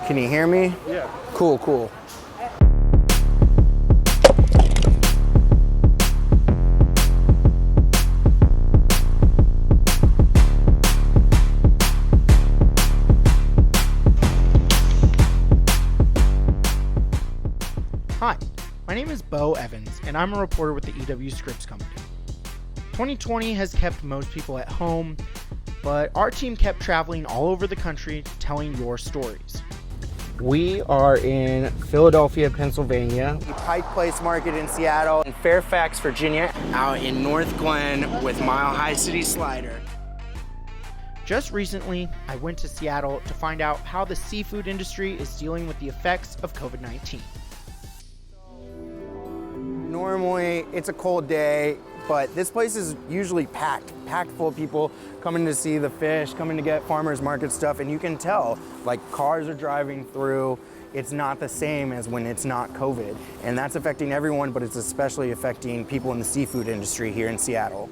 Can you hear me? Yeah. Cool, cool. Hi, my name is Bo Evans, and I'm a reporter with the EW Scripps Company. 2020 has kept most people at home, but our team kept traveling all over the country telling your stories. We are in Philadelphia, Pennsylvania, Pike Place Market in Seattle, in Fairfax, Virginia, out in North Glen with Mile High City Slider. Just recently, I went to Seattle to find out how the seafood industry is dealing with the effects of COVID-19. Normally, it's a cold day, but this place is usually packed full of people coming to see the fish, coming to get farmers market stuff, and you can tell, like, cars are driving through. It's not the same as when it's not COVID, and that's affecting everyone, but it's especially affecting people in the seafood industry here in Seattle.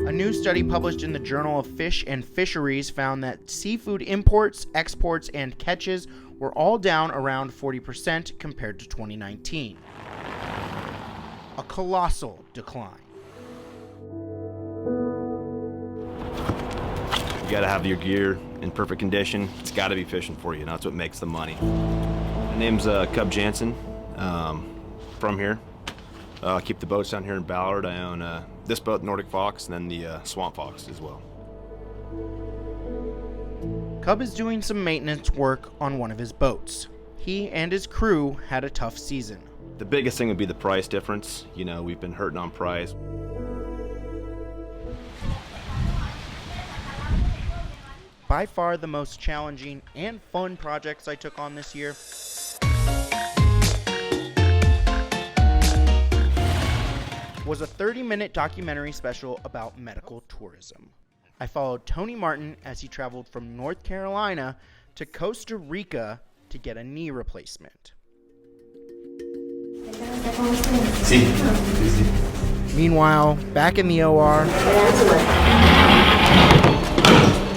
A new study published in the Journal of Fish and Fisheries found that seafood imports, exports, and catches were all down around 40% compared to 2019. A colossal decline. You gotta have your gear in perfect condition. It's gotta be fishing for you, and that's what makes the money. My name's Cub Jansen, from here. I keep the boats down here in Ballard. I own this boat, Nordic Fox, and then the Swamp Fox as well. Cub is doing some maintenance work on one of his boats. He and his crew had a tough season. The biggest thing would be the price difference. You know, we've been hurting on price. By far the most challenging and fun projects I took on this year was a 30-minute documentary special about medical tourism. I followed Tony Martin as he traveled from North Carolina to Costa Rica to get a knee replacement. Meanwhile, back in the OR,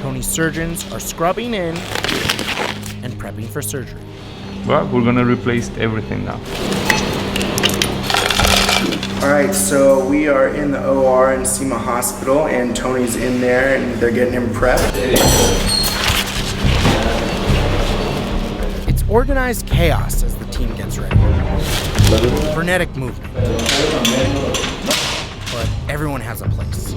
Tony's surgeons are scrubbing in and prepping for surgery. Well, we're gonna replace everything now. All right, so we are in the OR in SEMA Hospital, and Tony's in there, and they're getting him prepped. It's organized chaos as the team gets ready. Frenetic movement. But everyone has a place.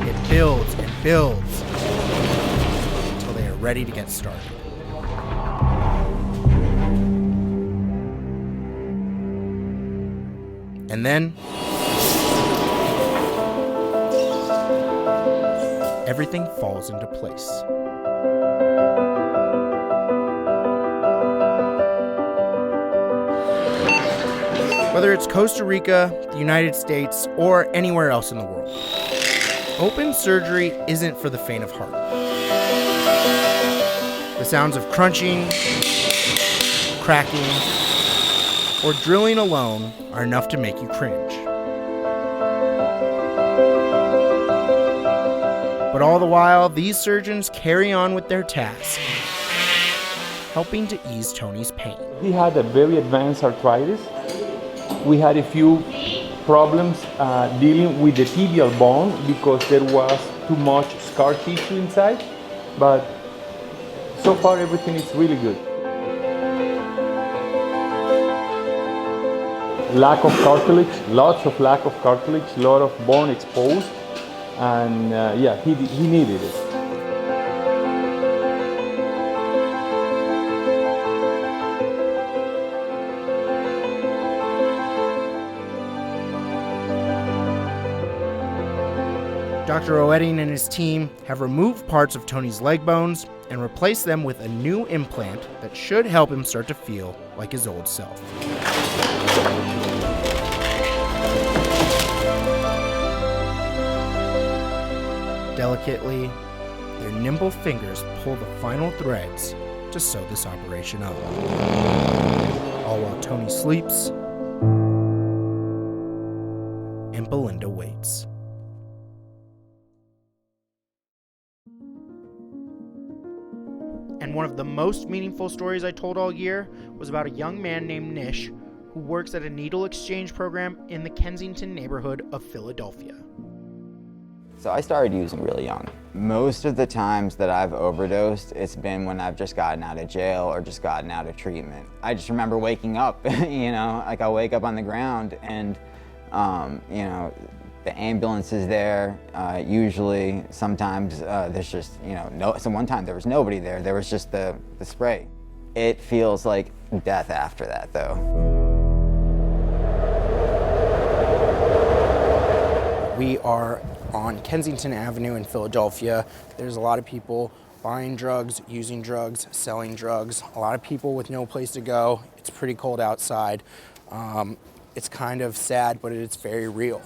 It builds and builds until they are ready to get started. And then everything falls into place. Whether it's Costa Rica, the United States, or anywhere else in the world, open surgery isn't for the faint of heart. The sounds of crunching, cracking, or drilling alone are enough to make you cringe. But all the while, these surgeons carry on with their task, helping to ease Tony's pain. He had a very advanced arthritis. We had a few problems dealing with the tibial bone because there was too much scar tissue inside, but so far everything is really good. Lack of cartilage, lots of lack of cartilage, a lot of bone exposed, and yeah, he needed it. Dr. Oetting and his team have removed parts of Tony's leg bones and replaced them with a new implant that should help him start to feel like his old self. Delicately, their nimble fingers pull the final threads to sew this operation up. All while Tony sleeps and Belinda waits. And one of the most meaningful stories I told all year was about a young man named Nish who works at a needle exchange program in the Kensington neighborhood of Philadelphia. So I started using really young. Most of the times that I've overdosed, it's been when I've just gotten out of jail or just gotten out of treatment. I just remember waking up, you know, like I'll wake up on the ground and, you know, the ambulance is there. Usually, sometimes there's just, you know, so one time there was nobody there. There was just the spray. It feels like death after that, though. We are on Kensington Avenue in Philadelphia. There's a lot of people buying drugs, using drugs, selling drugs, a lot of people with no place to go. It's pretty cold outside. It's kind of sad, but it's very real.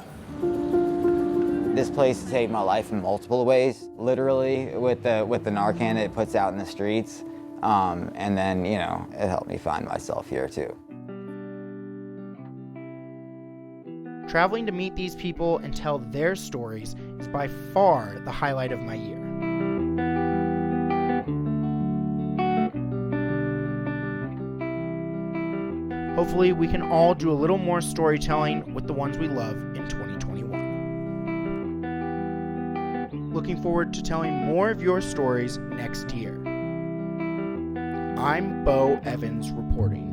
This place saved my life in multiple ways, literally with the Narcan it puts out in the streets. And then, you know, it helped me find myself here too. Traveling to meet these people and tell their stories is by far the highlight of my year. Hopefully, we can all do a little more storytelling with the ones we love in 2021. Looking forward to telling more of your stories next year. I'm Bo Evans reporting.